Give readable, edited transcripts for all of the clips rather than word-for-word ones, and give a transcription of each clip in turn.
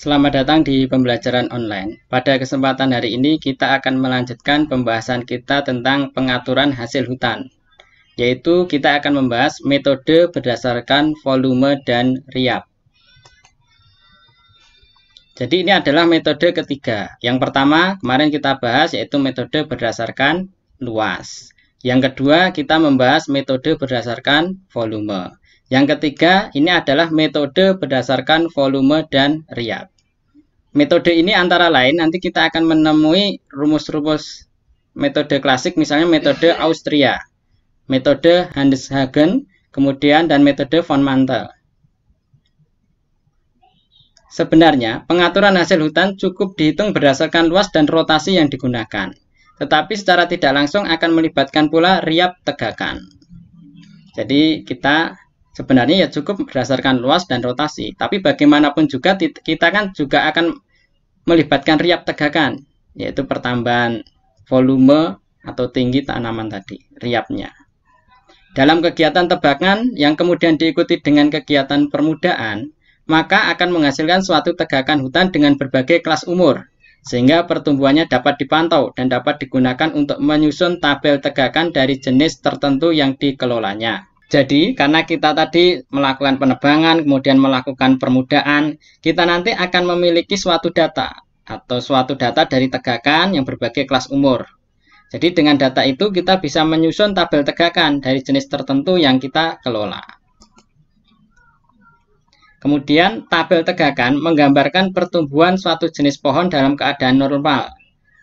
Selamat datang di pembelajaran online. Pada kesempatan hari ini kita akan melanjutkan pembahasan kita tentang pengaturan hasil hutan. Yaitu kita akan membahas metode berdasarkan volume dan riap. Jadi ini adalah metode ketiga. Yang pertama kemarin kita bahas yaitu metode berdasarkan luas. Yang kedua kita membahas metode berdasarkan volume. Yang ketiga, ini adalah metode berdasarkan volume dan riap. Metode ini antara lain nanti kita akan menemui rumus-rumus metode klasik, misalnya metode Austria, metode Handelshagen, kemudian dan metode von Mantel. Sebenarnya, pengaturan hasil hutan cukup dihitung berdasarkan luas dan rotasi yang digunakan. Tetapi secara tidak langsung akan melibatkan pula riap tegakan. Jadi kita sebenarnya ya cukup berdasarkan luas dan rotasi, tapi bagaimanapun juga kita kan juga akan melibatkan riap tegakan, yaitu pertambahan volume atau tinggi tanaman tadi, riapnya. Dalam kegiatan tebakan yang kemudian diikuti dengan kegiatan permudaan, maka akan menghasilkan suatu tegakan hutan dengan berbagai kelas umur, sehingga pertumbuhannya dapat dipantau dan dapat digunakan untuk menyusun tabel tegakan dari jenis tertentu yang dikelolanya. Jadi, karena kita tadi melakukan penebangan, kemudian melakukan permudaan, kita nanti akan memiliki suatu data atau suatu data dari tegakan yang berbagai kelas umur. Jadi, dengan data itu kita bisa menyusun tabel tegakan dari jenis tertentu yang kita kelola. Kemudian, tabel tegakan menggambarkan pertumbuhan suatu jenis pohon dalam keadaan normal.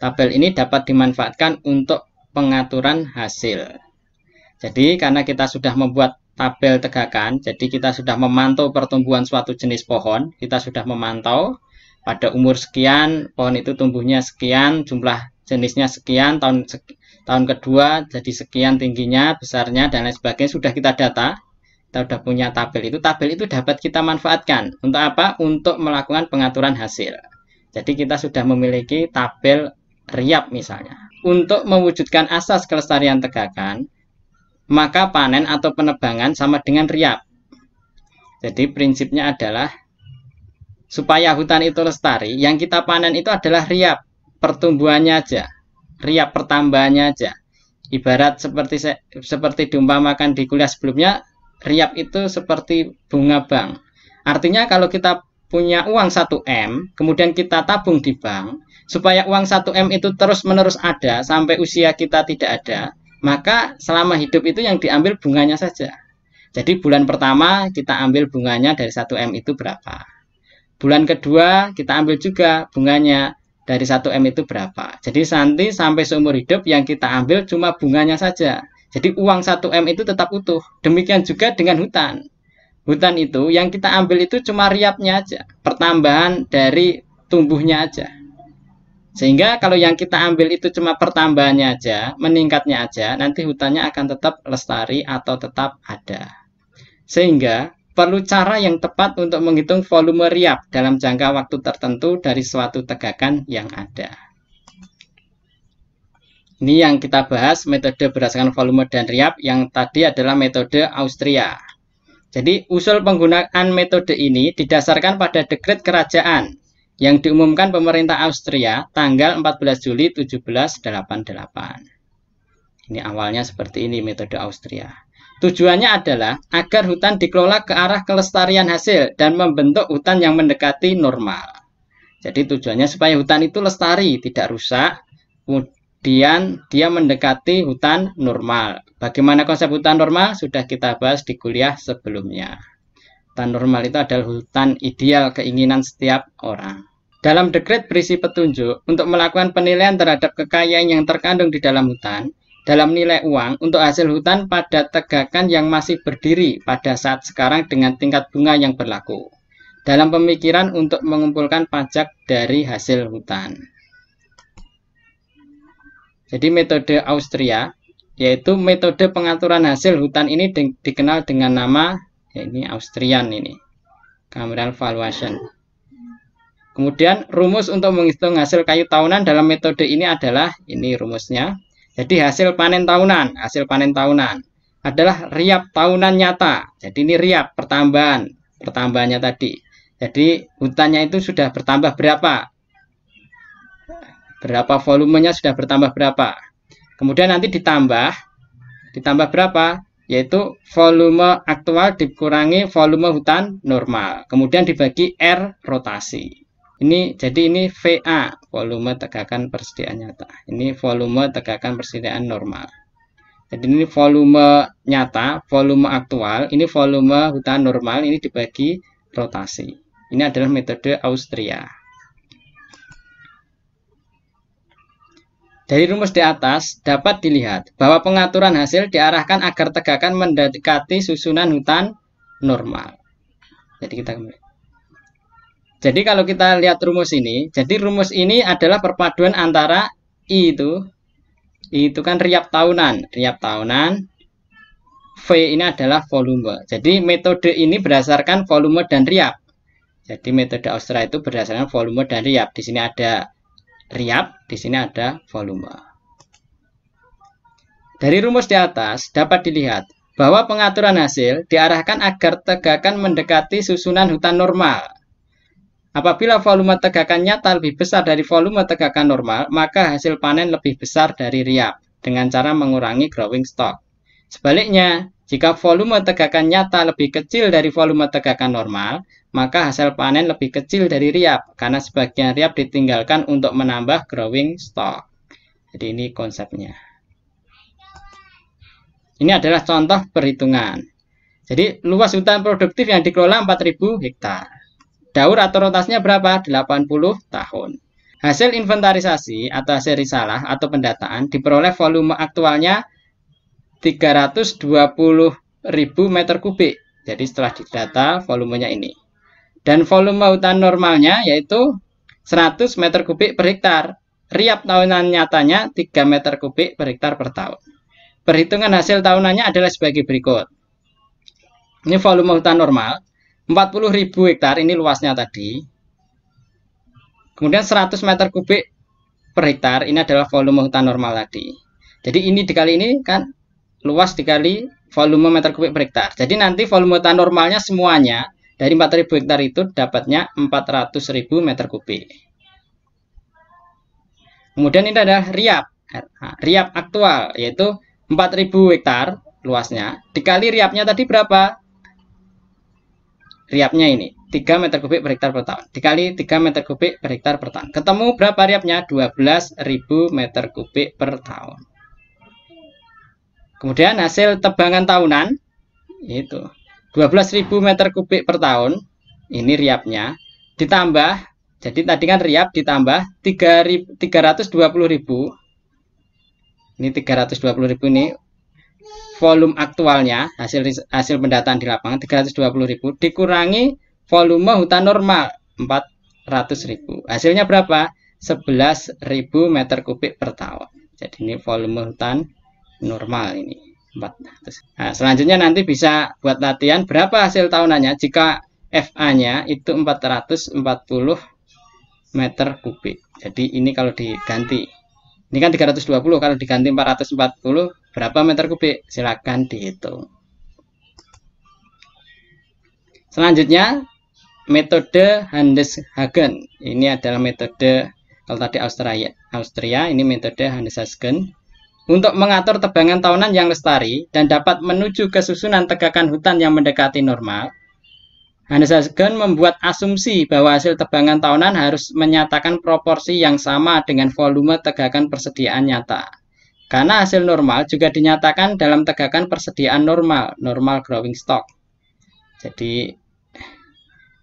Tabel ini dapat dimanfaatkan untuk pengaturan hasil. Jadi karena kita sudah membuat tabel tegakan, jadi kita sudah memantau pertumbuhan suatu jenis pohon, kita sudah memantau pada umur sekian, pohon itu tumbuhnya sekian, jumlah jenisnya sekian, tahun kedua jadi sekian tingginya, besarnya, dan lain sebagainya, sudah kita data, kita sudah punya tabel itu dapat kita manfaatkan. Untuk apa? Untuk melakukan pengaturan hasil. Jadi kita sudah memiliki tabel riap misalnya. Untuk mewujudkan asas kelestarian tegakan, maka panen atau penebangan sama dengan riap. Jadi prinsipnya adalah supaya hutan itu lestari, yang kita panen itu adalah riap pertumbuhannya aja, riap pertambahannya aja. Ibarat seperti diumpamakan di kuliah sebelumnya, riap itu seperti bunga bank. Artinya kalau kita punya uang 1M, kemudian kita tabung di bank, supaya uang 1M itu terus-menerus ada sampai usia kita tidak ada, maka selama hidup itu yang diambil bunganya saja. Jadi bulan pertama kita ambil bunganya dari 1M itu berapa. Bulan kedua kita ambil juga bunganya dari 1M itu berapa. Jadi nanti sampai seumur hidup yang kita ambil cuma bunganya saja. Jadi uang 1M itu tetap utuh. Demikian juga dengan hutan. Hutan itu yang kita ambil itu cuma riapnya aja, pertambahan dari tumbuhnya aja. Sehingga kalau yang kita ambil itu cuma pertambahannya aja, meningkatnya aja, nanti hutannya akan tetap lestari atau tetap ada. Sehingga perlu cara yang tepat untuk menghitung volume riap dalam jangka waktu tertentu dari suatu tegakan yang ada. Ini yang kita bahas metode berdasarkan volume dan riap, yang tadi adalah metode Austria. Jadi usul penggunaan metode ini didasarkan pada dekret kerajaan yang diumumkan pemerintah Austria tanggal 14 Juli 1788. Ini awalnya seperti ini metode Austria. Tujuannya adalah agar hutan dikelola ke arah kelestarian hasil dan membentuk hutan yang mendekati normal. Jadi tujuannya supaya hutan itu lestari, tidak rusak, kemudian dia mendekati hutan normal. Bagaimana konsep hutan normal? Sudah kita bahas di kuliah sebelumnya. Hutan normal itu adalah hutan ideal keinginan setiap orang. Dalam dekret berisi petunjuk untuk melakukan penilaian terhadap kekayaan yang terkandung di dalam hutan, dalam nilai uang untuk hasil hutan pada tegakan yang masih berdiri pada saat sekarang dengan tingkat bunga yang berlaku. Dalam pemikiran untuk mengumpulkan pajak dari hasil hutan. Jadi metode Austria, yaitu metode pengaturan hasil hutan ini dikenal dengan nama, ya ini Austrian ini, Cameral Valuation. Kemudian rumus untuk menghitung hasil kayu tahunan dalam metode ini adalah, ini rumusnya. Jadi hasil panen tahunan adalah riap tahunan nyata. Jadi ini riap pertambahannya tadi. Jadi hutannya itu sudah bertambah berapa? Berapa volumenya sudah bertambah berapa? Kemudian nanti ditambah berapa? Yaitu volume aktual dikurangi volume hutan normal. Kemudian dibagi R rotasi. Jadi ini VA, volume tegakan persediaan nyata. Ini volume tegakan persediaan normal. Jadi ini volume nyata, volume aktual, ini volume hutan normal, ini dibagi rotasi. Ini adalah metode Austria. Dari rumus di atas dapat dilihat bahwa pengaturan hasil diarahkan agar tegakan mendekati susunan hutan normal. Jadi kalau kita lihat rumus ini, jadi rumus ini adalah perpaduan antara I itu kan riap tahunan, V ini adalah volume. Jadi metode ini berdasarkan volume dan riap. Jadi metode Austria itu berdasarkan volume dan riap. Di sini ada riap, di sini ada volume. Dari rumus di atas dapat dilihat bahwa pengaturan hasil diarahkan agar tegakan mendekati susunan hutan normal. Apabila volume tegakan nyata lebih besar dari volume tegakan normal, maka hasil panen lebih besar dari riap dengan cara mengurangi growing stock. Sebaliknya, jika volume tegakan nyata lebih kecil dari volume tegakan normal, maka hasil panen lebih kecil dari riap karena sebagian riap ditinggalkan untuk menambah growing stock. Jadi ini konsepnya. Ini adalah contoh perhitungan. Jadi luas hutan produktif yang dikelola 4.000 hektar. Daur atau rotasinya berapa? 80 tahun. Hasil inventarisasi atau hasil risalah atau pendataan diperoleh volume aktualnya 320.000 meter kubik. Jadi setelah didata volumenya ini. Dan volume hutan normalnya yaitu 100 meter kubik per hektar. Riap tahunan nyatanya 3 meter kubik per hektar per tahun. Perhitungan hasil tahunannya adalah sebagai berikut. Ini volume hutan normal. 40.000 hektar ini luasnya tadi. Kemudian 100 meter kubik per hektar ini adalah volume hutan normal tadi. Jadi ini dikali ini kan luas dikali volume meter kubik per hektar. Jadi nanti volume hutan normalnya semuanya dari 4.000 hektar itu dapatnya 400.000 meter kubik. Kemudian ini adalah riap. Riap aktual yaitu 4.000 hektar luasnya dikali riapnya tadi berapa? Riapnya ini 3 meter kubik per hektar per tahun dikali 3 meter kubik per hektar per tahun. Ketemu berapa riapnya? 12.000 meter kubik per tahun. Kemudian hasil tebangan tahunan itu 12.000 meter kubik per tahun. Ini riapnya ditambah, jadi tadi kan riap ditambah 320.000. Ini 320.000 ini volume aktualnya, hasil pendataan di lapangan 320.000 dikurangi volume hutan normal 400.000. Hasilnya berapa? 11.000 meter kubik per tahun. Jadi ini volume hutan normal ini 400. Nah, selanjutnya nanti bisa buat latihan berapa hasil tahunannya jika FA-nya itu 440 meter kubik. Jadi ini kalau diganti, ini kan 320, kalau diganti 440 berapa meter kubik? Silakan dihitung. Selanjutnya metode Handeshagen. Ini adalah metode, kalau tadi Austria, ini metode Handeshagen untuk mengatur tebangan tahunan yang lestari dan dapat menuju ke susunan tegakan hutan yang mendekati normal. Handeshagen membuat asumsi bahwa hasil tebangan tahunan harus menyatakan proporsi yang sama dengan volume tegakan persediaan nyata. Karena hasil normal juga dinyatakan dalam tegakan persediaan normal growing stock. Jadi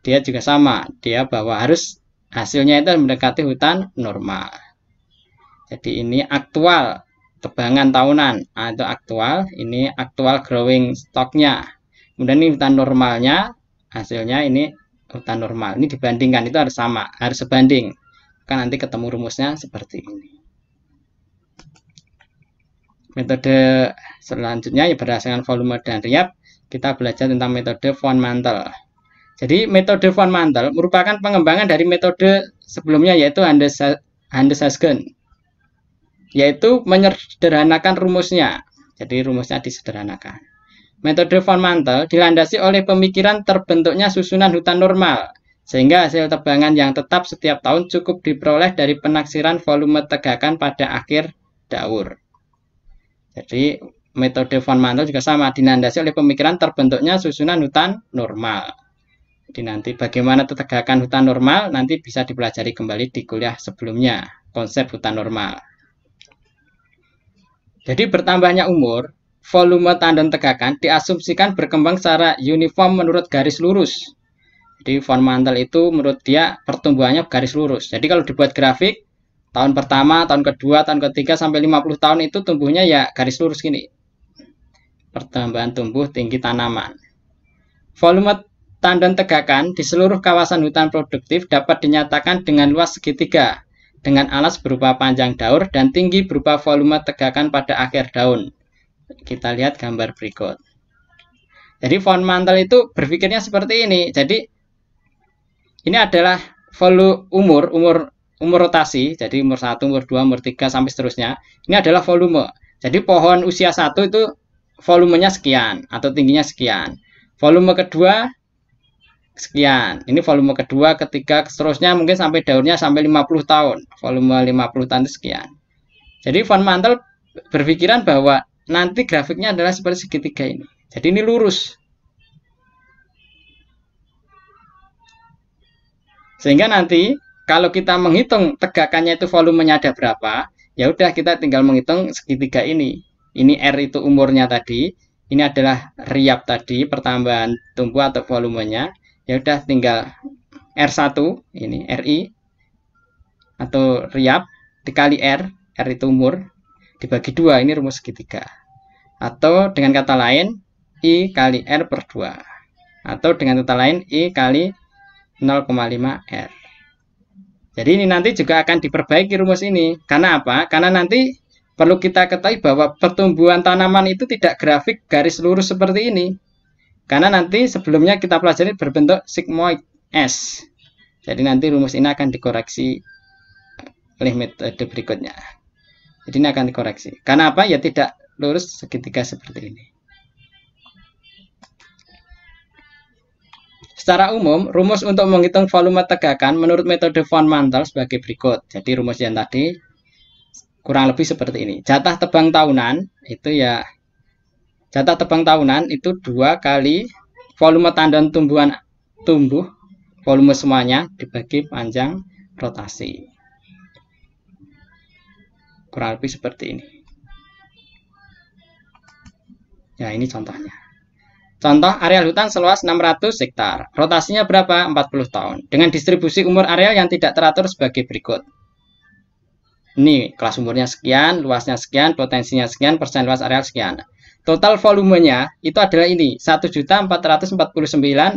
dia juga sama, dia bahwa harus hasilnya itu mendekati hutan normal. Jadi ini aktual tebangan tahunan atau aktual, ini aktual growing stocknya. Kemudian ini hutan normalnya, hasilnya ini hutan normal. Ini dibandingkan, itu harus sama, harus sebanding. Kan nanti ketemu rumusnya seperti ini. Metode selanjutnya ya berdasarkan volume dan riap, kita belajar tentang metode von Mantel. Jadi metode von Mantel merupakan pengembangan dari metode sebelumnya yaitu Handeshagen, yaitu menyederhanakan rumusnya. Jadi rumusnya disederhanakan. Metode von Mantel dilandasi oleh pemikiran terbentuknya susunan hutan normal Sehingga hasil tebangan yang tetap setiap tahun cukup diperoleh dari penaksiran volume tegakan pada akhir daur. Jadi metode von Mantel juga sama, dinandasi oleh pemikiran terbentuknya susunan hutan normal. Jadi nanti bagaimana tegakan hutan normal nanti bisa dipelajari kembali di kuliah sebelumnya, konsep hutan normal. Jadi bertambahnya umur, volume tandon tegakan diasumsikan berkembang secara uniform menurut garis lurus. Jadi von Mantel itu menurut dia pertumbuhannya garis lurus. Jadi kalau dibuat grafik, tahun pertama, tahun kedua, tahun ketiga sampai 50 tahun itu tumbuhnya ya garis lurus gini. Pertambahan tumbuh tinggi tanaman. Volume tandon tegakan di seluruh kawasan hutan produktif dapat dinyatakan dengan luas segitiga, dengan alas berupa panjang daur dan tinggi berupa volume tegakan pada akhir daun. Kita lihat gambar berikut. Jadi von Mantel itu berpikirnya seperti ini. Jadi ini adalah volume umur rotasi. Jadi umur 1, umur 2, umur 3 sampai seterusnya. Ini adalah volume. Jadi pohon usia 1 itu volumenya sekian atau tingginya sekian. Volume kedua sekian. Ini volume kedua, ketiga, seterusnya mungkin sampai daunnya sampai 50 tahun. Volume 50 tahun itu sekian. Jadi von Mantel berpikiran bahwa nanti grafiknya adalah seperti segitiga ini. Jadi ini lurus. Sehingga nanti kalau kita menghitung tegakannya itu volumenya ada berapa, ya udah kita tinggal menghitung segitiga ini. Ini R itu umurnya tadi, ini adalah riap tadi, pertambahan tumbuh atau volumenya. Ya udah tinggal R1 ini RI atau riap dikali R itu umur dibagi 2, ini rumus segitiga. Atau dengan kata lain I kali R per 2. Atau dengan kata lain I kali 0,5 R. Jadi ini nanti juga akan diperbaiki rumus ini. Karena apa? Karena nanti perlu kita ketahui bahwa pertumbuhan tanaman itu tidak grafik garis lurus seperti ini. Karena nanti sebelumnya kita pelajari berbentuk sigmoid S. Jadi nanti rumus ini akan dikoreksi oleh metode berikutnya. Jadi ini akan dikoreksi. Karena apa? Ya tidak lurus segitiga seperti ini. Secara umum, rumus untuk menghitung volume tegakan menurut metode von Mantel sebagai berikut. Jadi rumus yang tadi kurang lebih seperti ini. Jatah tebang tahunan itu ya jatah tebang tahunan itu 2 kali volume tandon tumbuh, volume semuanya dibagi panjang rotasi. Kurang lebih seperti ini. Ya, ini contohnya. Contoh areal hutan seluas 600 hektar. Rotasinya berapa? 40 tahun. Dengan distribusi umur areal yang tidak teratur sebagai berikut. Ini kelas umurnya sekian, luasnya sekian, potensinya sekian, persen luas areal sekian. Total volumenya itu adalah ini, 1.449.450.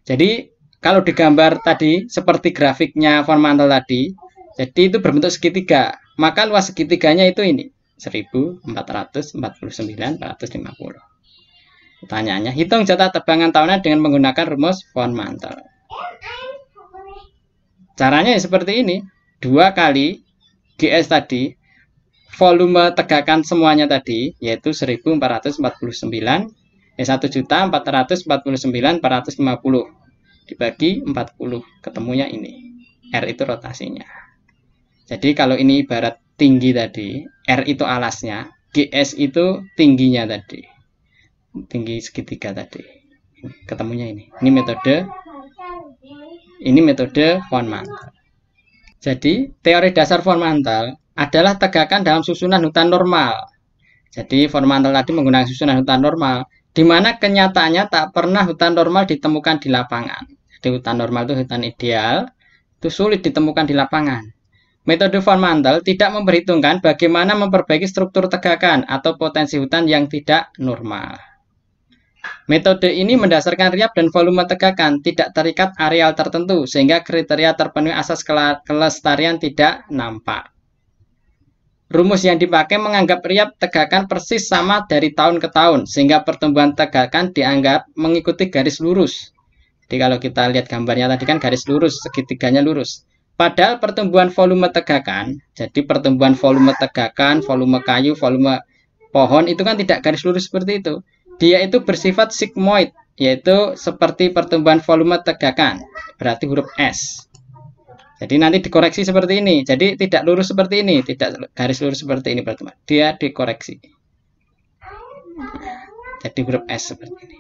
Jadi, kalau digambar tadi, seperti grafiknya von Mantel tadi, jadi itu berbentuk segitiga. Maka luas segitiganya itu ini, 1.449.450. Pertanyaannya, hitung jatah tebangan tahunan dengan menggunakan rumus von Mantel. Caranya seperti ini, 2 kali GS tadi, volume tegakan semuanya tadi yaitu 1.449 1.449.450 dibagi 40, ketemunya ini R itu rotasinya. Jadi kalau ini ibarat tinggi tadi, R itu alasnya, GS itu tingginya tadi, tinggi segitiga tadi, ketemunya ini metode von Mantel. Jadi teori dasar von Mantel adalah tegakan dalam susunan hutan normal. Jadi von Mantel tadi menggunakan susunan hutan normal, di mana kenyataannya tak pernah hutan normal ditemukan di lapangan. Jadi hutan normal itu hutan ideal, itu sulit ditemukan di lapangan. Metode von Mantel tidak memperhitungkan bagaimana memperbaiki struktur tegakan atau potensi hutan yang tidak normal. Metode ini mendasarkan riap dan volume tegakan tidak terikat areal tertentu, sehingga kriteria terpenuhi asas kelestarian tidak nampak. Rumus yang dipakai menganggap riap tegakan persis sama dari tahun ke tahun, sehingga pertumbuhan tegakan dianggap mengikuti garis lurus. Jadi kalau kita lihat gambarnya tadi kan garis lurus, segitiganya lurus. Padahal pertumbuhan volume tegakan, jadi pertumbuhan volume tegakan, volume kayu, volume pohon itu kan tidak garis lurus seperti itu. Dia itu bersifat sigmoid. yaitu seperti pertumbuhan volume tegakan, berarti huruf S. Jadi nanti dikoreksi seperti ini. Jadi tidak lurus seperti ini, tidak garis lurus seperti ini, teman-teman. Dia dikoreksi. Jadi huruf S seperti ini.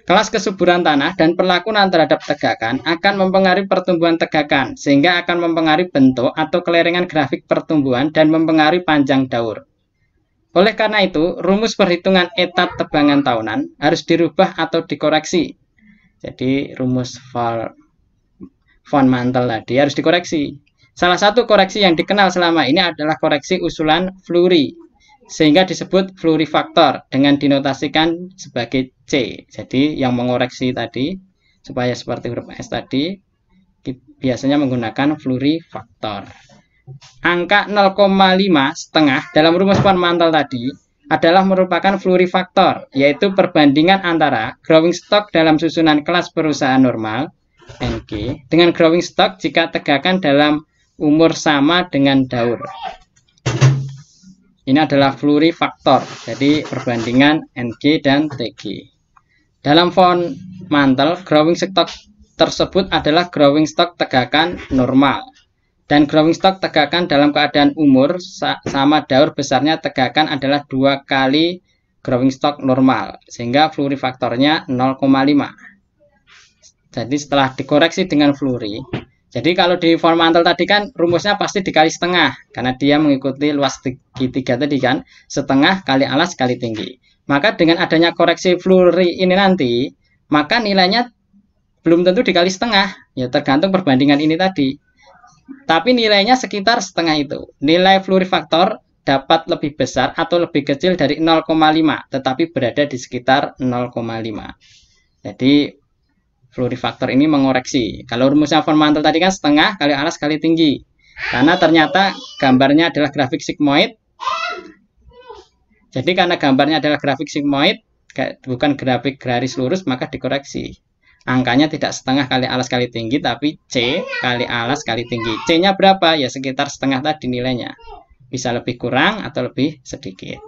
Kelas kesuburan tanah dan perlakuan terhadap tegakan akan mempengaruhi pertumbuhan tegakan, sehingga akan mempengaruhi bentuk atau kelerengan grafik pertumbuhan dan mempengaruhi panjang daur. Oleh karena itu, rumus perhitungan etat tebangan tahunan harus dirubah atau dikoreksi. Jadi rumus von Mantel tadi harus dikoreksi. Salah satu koreksi yang dikenal selama ini adalah koreksi usulan Fleury, sehingga disebut Fleury faktor dengan dinotasikan sebagai C. Jadi yang mengoreksi tadi supaya seperti huruf S tadi biasanya menggunakan Fleury faktor. Angka 0,5 setengah dalam rumus von Mantel tadi adalah merupakan Fleury faktor, yaitu perbandingan antara growing stock dalam susunan kelas perusahaan normal NG dengan growing stock jika tegakan dalam umur sama dengan daur. Ini adalah Fleury faktor, jadi perbandingan NG dan TG. Dalam von Mantel, growing stock tersebut adalah growing stock tegakan normal. Dan growing stock tegakan dalam keadaan umur sama daur besarnya tegakan adalah 2 kali growing stock normal. Sehingga Fleury faktornya 0,5. Jadi setelah dikoreksi dengan Fleury, jadi kalau di von Mantel tadi kan rumusnya pasti dikali setengah. Karena dia mengikuti luas segitiga tadi kan, setengah kali alas kali tinggi. Maka dengan adanya koreksi Fleury ini nanti, maka nilainya belum tentu dikali setengah. Ya tergantung perbandingan ini tadi. Tapi nilainya sekitar setengah itu. Nilai Fleury faktor dapat lebih besar atau lebih kecil dari 0,5, tetapi berada di sekitar 0,5. Jadi Fleury faktor ini mengoreksi. Kalau rumusnya von Mantel tadi kan setengah kali alas kali tinggi. Karena ternyata gambarnya adalah grafik sigmoid. Jadi karena gambarnya adalah grafik sigmoid, bukan grafik garis lurus, maka dikoreksi. Angkanya tidak setengah kali alas kali tinggi, tapi C kali alas kali tinggi. C-nya berapa? Ya sekitar setengah tadi nilainya. Bisa lebih kurang atau lebih sedikit.